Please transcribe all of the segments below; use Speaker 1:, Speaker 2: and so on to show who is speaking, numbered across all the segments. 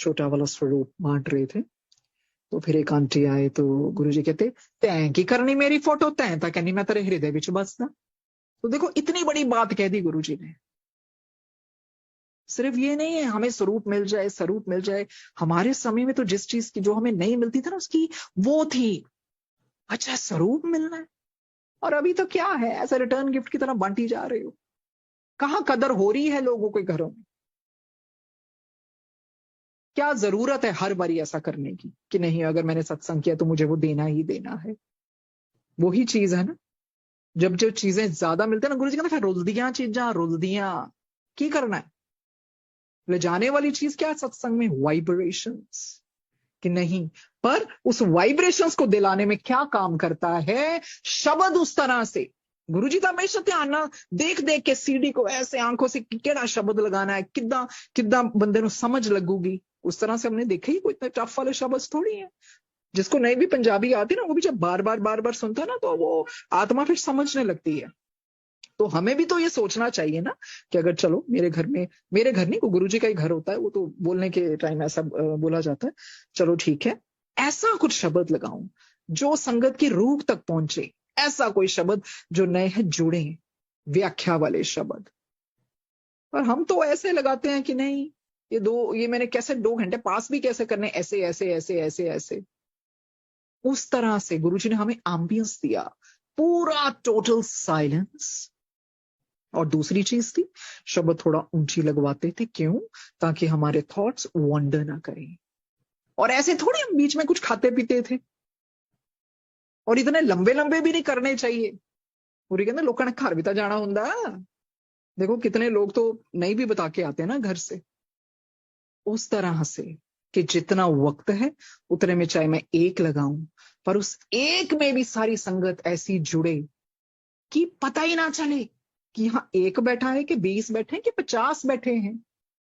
Speaker 1: छोटा वाला स्वरूप बांट रहे थे। तो फिर एक आंटी आए तो गुरुजी कहते, तैं की करनी मेरी फोटो, तैं ता कहनी मैं तेरे हृदय विच बसदा। तो देखो इतनी बड़ी बात कह दी गुरुजी ने। सिर्फ ये नहीं है हमें स्वरूप मिल जाए, स्वरूप मिल जाए। हमारे समय में तो जिस चीज की जो हमें नहीं मिलती थी ना, उसकी वो थी, अच्छा स्वरूप मिलना है। और अभी तो क्या है, ऐसे रिटर्न गिफ्ट की तरह बांटी जा रहे हो। कहाँ कदर हो रही है लोगों के घरों में? क्या जरूरत है हर बारी ऐसा करने की कि नहीं अगर मैंने सत्संग किया तो मुझे वो देना ही देना है? वही चीज है ना, जब जो चीजें ज्यादा मिलते हैं ना, गुरु जी कहते हैं रुलदियां चीजा रुलदियां की करना है। ले जाने वाली चीज क्या है सत्संग में? वाइब्रेशंस। कि नहीं, पर उस वाइब्रेशंस को दिलाने में क्या काम करता है शब्द? उस तरह से गुरुजी तो हमेशा ध्यान ना देख देख के सीडी को ऐसे आंखों से केड़ा शब्द लगाना है, किदा किदा बंदे ਨੂੰ समझ लगूगी, उस तरह से हमने देखा ही। कोई इतने टफ वाले शब्द थोड़ी है। जिसको नहीं भी पंजाबी आती ना, वो भी जब बार बार सुनता है ना, तो वो आत्मा फिर समझने लगती है। तो हमें भी तो ये सोचना चाहिए ना कि अगर चलो मेरे घर में, मेरे घर नहीं, वो गुरुजी का ही घर होता है, वो तो बोलने के टाइम ऐसा बोला जाता है, चलो ठीक है, ऐसा कुछ शब्द लगाऊं जो संगत की रूह तक पहुंचे। ऐसा कोई शब्द जो नए हैं, जुड़े, व्याख्या वाले शब्द। पर हम तो ऐसे लगाते हैं कि नहीं, ये मैंने कैसे 2 घंटे पास भी कैसे करने, ऐसे ऐसे ऐसे ऐसे ऐसे। उस तरह से गुरुजी ने हमें एम्बियंस दिया, पूरा टोटल साइलेंस। और दूसरी चीज थी, शब्द थोड़ा ऊंची लगवाते थे। क्यों? ताकि हमारे थॉट्स वंडर ना करें। और ऐसे थोड़ी हम बीच में कुछ खाते पीते थे, और इतने लंबे लंबे भी नहीं करने चाहिए। पूरी कहते लोगों ने घर भी तो जाना हुंदा। देखो कितने लोग तो नहीं भी बता के आते हैं ना घर से। उस तरह से कि जितना वक्त है उतने में चाहे मैं एक लगाऊं, पर उस एक में भी सारी संगत ऐसी जुड़े कि पता ही ना चले कि यहाँ एक बैठा है कि 20 बैठे हैं कि 50 बैठे हैं।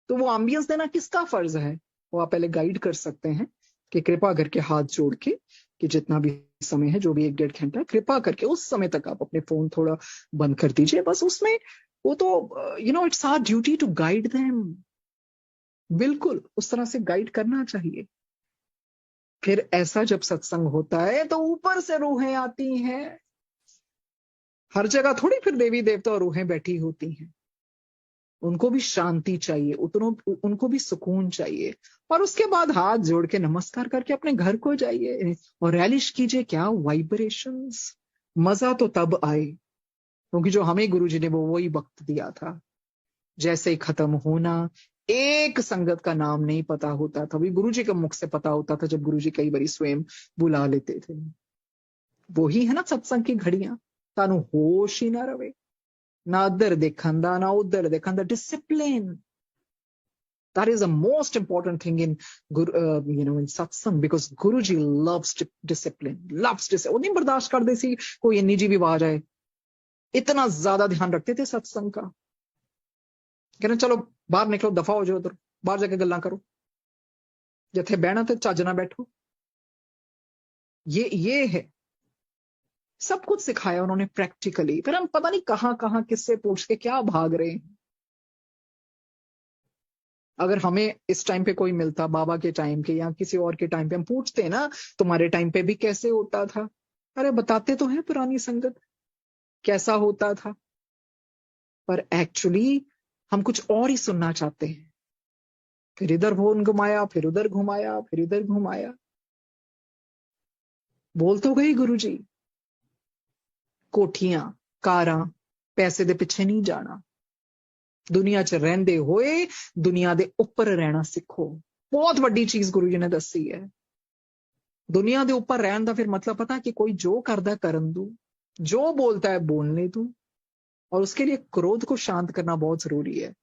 Speaker 1: तो वो एम्बियंस देना किसका फर्ज है? वो आप पहले गाइड कर सकते हैं कि कृपा करके हाथ जोड़ के, कि जितना भी समय है, जो भी 1-1.5 घंटा, कृपा करके उस समय तक आप अपने फोन थोड़ा बंद कर दीजिए। बस उसमें वो तो it's our duty to guide them. बिल्कुल उस तरह से गाइड करना चाहिए। फिर ऐसा जब सत्संग होता है तो ऊपर से रूहें आती हैं। हर जगह थोड़ी फिर देवी देवता और रूहें बैठी होती हैं। उनको भी शांति चाहिए, उनको भी सुकून चाहिए। और उसके बाद हाथ जोड़ के नमस्कार करके अपने घर को जाइए और रैलिश कीजिए। क्या वाइब्रेशंस! मजा तो तब आए क्योंकि जो हमें गुरुजी ने वो वही वक्त दिया था। जैसे ही खत्म होना, एक संगत का नाम नहीं पता होता था, भी गुरुजी के मुख से पता होता था, जब गुरुजी कई बार स्वयं बुला लेते थे। वो ही है ना सत्संग की घड़ियां। तानू होश ही ना रवे, ना इधर देखन दा ना उधर देखन दा। Discipline, that is the most important thing in in satsang, because Guruji loves discipline, loves discipline। वो नहीं बर्दाश्त करते सी कोई इन्नी जी भी आवाज आए। इतना ज्यादा ध्यान रखते थे सत्संग का। कहना चलो बाहर निकलो, दफा हो जाओ, उधर बाहर जाके गल्ला करो, जिथे बहना थे चज ना बैठो। ये है, सब कुछ सिखाया उन्होंने प्रैक्टिकली। फिर हम पता नहीं कहां कहां किससे पूछ के क्या भाग रहे हैं। अगर हमें इस टाइम पे कोई मिलता, बाबा के टाइम के या किसी और के टाइम पे, हम पूछते ना तुम्हारे टाइम पे भी कैसे होता था? अरे बताते तो है पुरानी संगत कैसा होता था, पर एक्चुअली हम कुछ और ही सुनना चाहते हैं। फिर इधर फोन घुमाया, फिर उधर घुमाया, फिर इधर घुमाया। बोल तो गई गुरुजी, कोठियां कारां पैसे दे पिछे नहीं जाना। दुनिया च रहिंदे होए दुनिया दे उपर रहना सीखो। बहुत वड्डी चीज गुरु जी ने दसी है। दुनिया दे उपर रहन दा फिर मतलब पता कि कोई जो करदा करन दू, जो बोलता है बोलने दू, और उसके लिए क्रोध को शांत करना बहुत जरूरी है।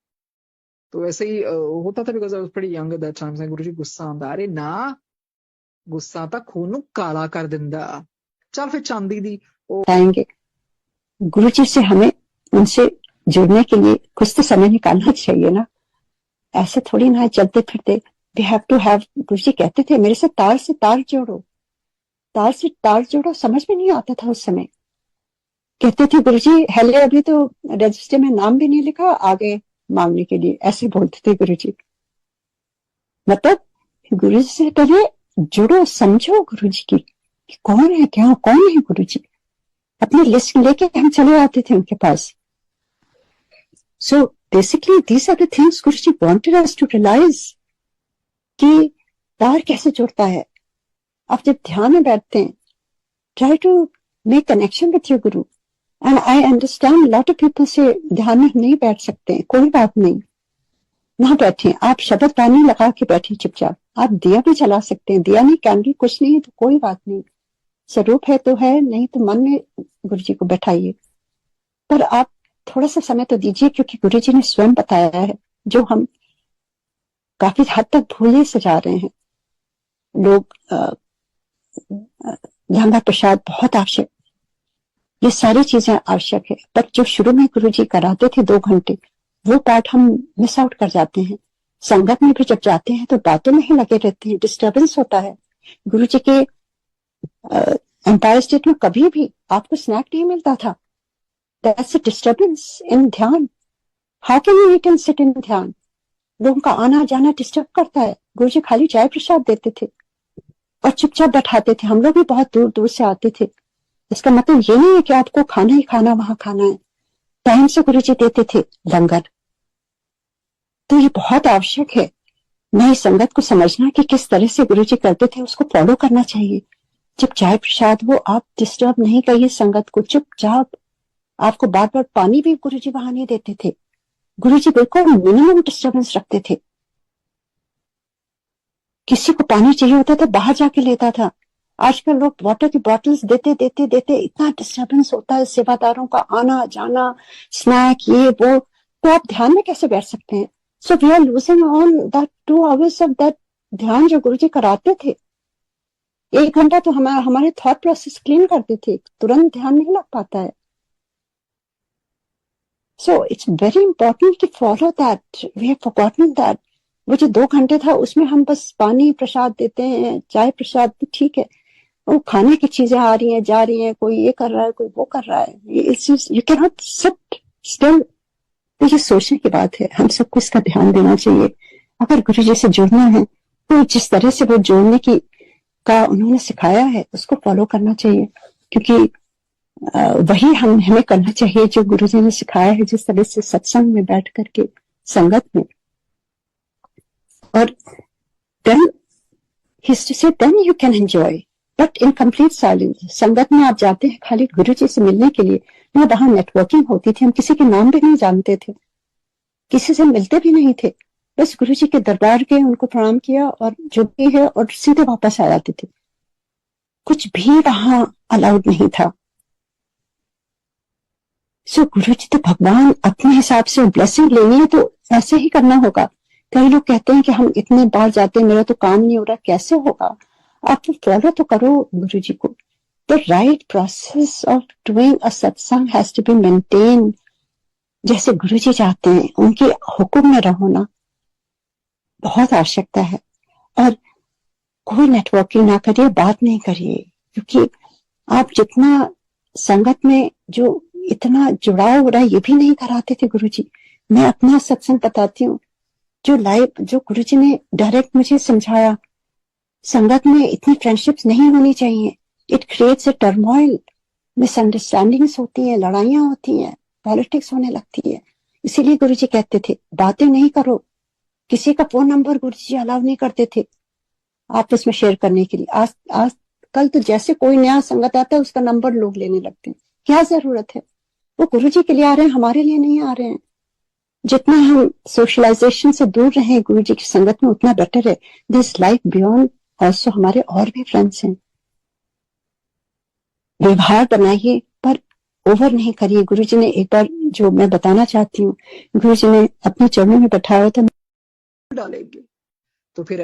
Speaker 1: तो ऐसे ही होता था, because I was pretty young at that time. गुरु जी गुस्सा आंदा, अरे ना, गुस्सा ਤਾਂ खून ਨੂੰ काला कर दिंदा। चल फिर चांदी दी
Speaker 2: बताएंगे। गुरु जी से हमें उनसे जुड़ने के लिए कुछ तो समय निकालना चाहिए ना। ऐसे थोड़ी ना चलते फिरते। We have to have. गुरु जी कहते थे मेरे से तार जोड़ो, तार से तार जोड़ो। समझ में नहीं आता था उस समय। कहते थे गुरु जी हेले अभी तो रजिस्टर में नाम भी नहीं लिखा, आगे मांगने के लिए। ऐसे बोलते थे गुरु जी। मतलब गुरु जी से पहले जुड़ो, समझो गुरु जी की कौन है, क्या कौन है गुरु जी। अपनी लिस्ट लेके हम चले आते थे उनके पास। So basically these are the things Guru ji wanted us to realise कि तार कैसे जुड़ता है। आप जब ध्यान में बैठते हैं, try to make connection with your guru. And I understand lot of people से ध्यान में नहीं बैठ सकते, कोई बात नहीं, ना बैठे, आप शब्द पानी लगा के बैठे चुपचाप। आप दिया भी जला सकते हैं, दिया नहीं, कैंडल कुछ नहीं है तो कोई बात नहीं, स्वरूप है तो है, नहीं तो मन में गुरु जी को बैठाइए। पर आप थोड़ा सा समय तो दीजिए, क्योंकि गुरु जी ने स्वयं बताया है, जो हम काफी हद तक भूले से जा रहे हैं लोग। गंगा प्रसाद बहुत आवश्यक, ये सारी चीजें आवश्यक है, पर जो शुरू में गुरु जी कराते थे 2 घंटे, वो पार्ट हम मिस आउट कर जाते हैं। संगत में भी जब जाते हैं तो बातों में ही लगे रहते हैं, डिस्टर्बेंस होता है। गुरु जी के एम्पायर स्टेट में कभी भी आपको स्नैक नहीं मिलता था। दैट्स अ डिस्टर्बेंस इन ध्यान। How can you eat and sit in ध्यान? लोगों का आना जाना डिस्टर्ब करता है। गुरु जी खाली चाय प्रसाद देते थे और चुपचाप बैठाते थे। हम लोग भी बहुत दूर दूर से आते थे। इसका मतलब ये नहीं है कि आपको खाना ही खाना, वहां खाना है। टाइम से गुरु जी देते थे लंगर। तो ये बहुत आवश्यक है नई संगत को समझना कि किस तरह से गुरु जी करते थे, उसको फॉलो करना चाहिए। जब चाय प्रसाद हो, आप डिस्टर्ब नहीं करिए संगत को, चुपचाप। आपको बार बार पानी भी गुरु जी वहां नहीं देते थे। गुरु जी बिल्कुल मिनिमम डिस्टर्बेंस रखते थे। किसी को पानी चाहिए होता था बाहर जाके लेता था। आजकल लोग वाटर की बॉटल्स देते देते देते इतना डिस्टर्बेंस होता है, सेवादारों का आना जाना, स्नैक, ये वो, तो आप ध्यान में कैसे बैठ सकते हैं? So we are losing on that 2 hours of that ध्यान जो गुरु जी कराते थे। 1 घंटा तो हमारे थॉट प्रोसेस क्लीन करते थे, तुरंत ध्यान नहीं लग पाता है। So it's very important to follow that. We have forgotten that. वो जो 2 घंटे था उसमें हम बस पानी प्रसाद देते हैं, चाय प्रसाद भी ठीक है, वो खाने की चीजें आ रही हैं जा रही हैं, कोई ये कर रहा है कोई वो कर रहा है, you can not sit still. तो ये सोचने की बात है, हम सबको इसका ध्यान देना चाहिए। अगर गुरु जी से जुड़ना है तो जिस तरह से वो जोड़ने की का उन्होंने सिखाया है उसको फॉलो करना चाहिए, क्योंकि वही हमें करना चाहिए जो गुरु जी ने सिखाया है, जिस तरह से सत्संग में बैठ करके संगत में। और then you can enjoy, but in complete silence। संगत में आप जाते हैं खाली गुरु जी से मिलने के लिए, ना वहां नेटवर्किंग होती थी, हम किसी के नाम भी नहीं जानते थे, किसी से मिलते भी नहीं थे, बस गुरु जी के दरबार गए, उनको प्रणाम किया और जो भी है, और सीधे वापस आ जाते थे। कुछ भी वहां अलाउड नहीं था। सो गुरु जी तो भगवान, अपने हिसाब से ब्लेसिंग लेनी है तो ऐसे ही करना होगा। कई लोग कहते हैं कि हम इतने बार जाते हैं, मेरा तो काम नहीं हो रहा, कैसे होगा? आप तो फॉलो तो करो गुरु जी को। The right process of doing a सत्संग हैज टू बी मेंटेन। जैसे गुरु जी चाहते हैं, उनके हुक्म में रहो ना, बहुत आवश्यकता है। और कोई नेटवर्किंग ना करिए, बात नहीं करिए, क्योंकि आप जितना संगत में जो इतना जुड़ाव हो रहा है, ये भी नहीं कराते थे गुरु जी। मैं अपना सत्संग बताती हूँ, जो लाइव जो गुरु जी ने डायरेक्ट मुझे समझाया, संगत में इतनी फ्रेंडशिप्स नहीं होनी चाहिए। It creates a turmoil, misunderstandings होती हैं, लड़ाइयां होती हैं, पॉलिटिक्स होने लगती है। इसीलिए गुरु जी कहते थे बातें नहीं करो। किसी का फोन नंबर गुरु जी अलाउ नहीं करते थे आपस में शेयर करने के लिए। आज कल तो जैसे कोई नया संगत आता है उसका नंबर लोग लेने लगते हैं। क्या जरूरत है? वो गुरु जी के लिए आ रहे हैं, हमारे लिए नहीं आ रहे हैं। जितना हम सोशलाइजेशन से दूर रहे गुरु जी की संगत में, उतना बेटर है। दिस लाइफ बियॉन्ड ऑल्सो, हमारे और भी फ्रेंड्स हैं। व्यवहार बनाइए पर ओवर नहीं करिए। गुरु जी ने एक बार, जो मैं बताना चाहती हूँ, गुरु जी ने अपने चरणों में बैठाया था,
Speaker 1: डालेंगे तो फिर